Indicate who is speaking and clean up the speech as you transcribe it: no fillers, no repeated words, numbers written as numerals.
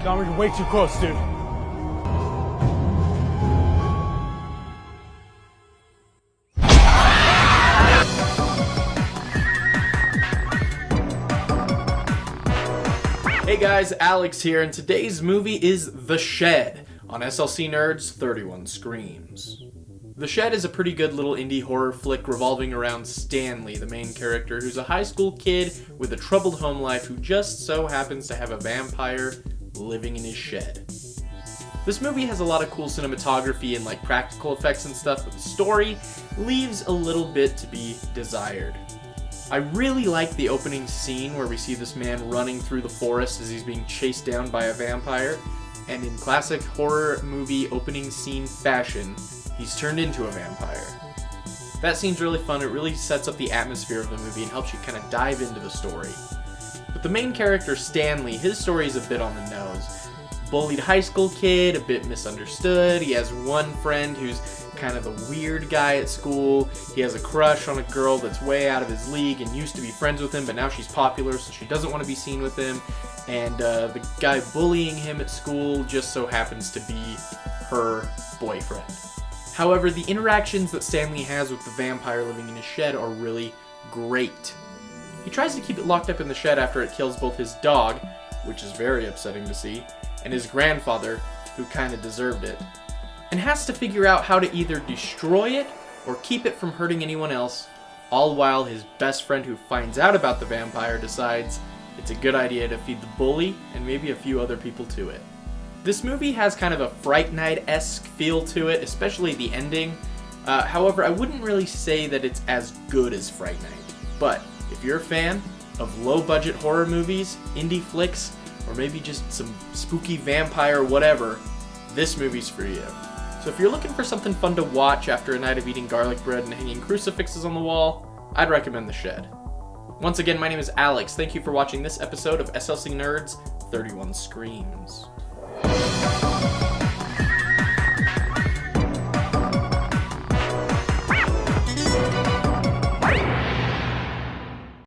Speaker 1: Dom, you're way too close, dude.
Speaker 2: Hey guys, Alex here, and today's movie is The Shed on SLC Nerds 31 Screams. The Shed is a pretty good little indie horror flick revolving around Stanley, the main character, who's a high school kid with a troubled home life who just so happens to have a vampire living in his shed. This movie has a lot of cool cinematography and practical effects and stuff, but the story leaves a little bit to be desired. I really like the opening scene where we see this man running through the forest as he's being chased down by a vampire, and in classic horror movie opening scene fashion, he's turned into a vampire. That scene's really fun. It really sets up the atmosphere of the movie and helps you kind of dive into the story. But the main character, Stanley, his story is a bit on the nose. Bullied high school kid, a bit misunderstood. He has one friend who's kind of the weird guy at school. He has a crush on a girl that's way out of his league and used to be friends with him, but now she's popular, so she doesn't want to be seen with him. And the guy bullying him at school just so happens to be her boyfriend. However, the interactions that Stanley has with the vampire living in his shed are really great. He tries to keep it locked up in the shed after it kills both his dog, which is very upsetting to see, and his grandfather, who kind of deserved it, and has to figure out how to either destroy it or keep it from hurting anyone else, all while his best friend who finds out about the vampire decides it's a good idea to feed the bully and maybe a few other people to it. This movie has kind of a Fright Night-esque feel to it, especially the ending. However, I wouldn't really say that it's as good as Fright Night. But if you're a fan of low-budget horror movies, indie flicks, or maybe just some spooky vampire whatever, this movie's for you. So if you're looking for something fun to watch after a night of eating garlic bread and hanging crucifixes on the wall, I'd recommend The Shed. Once again, my name is Alex. Thank you for watching this episode of SLC Nerds 31 Screams.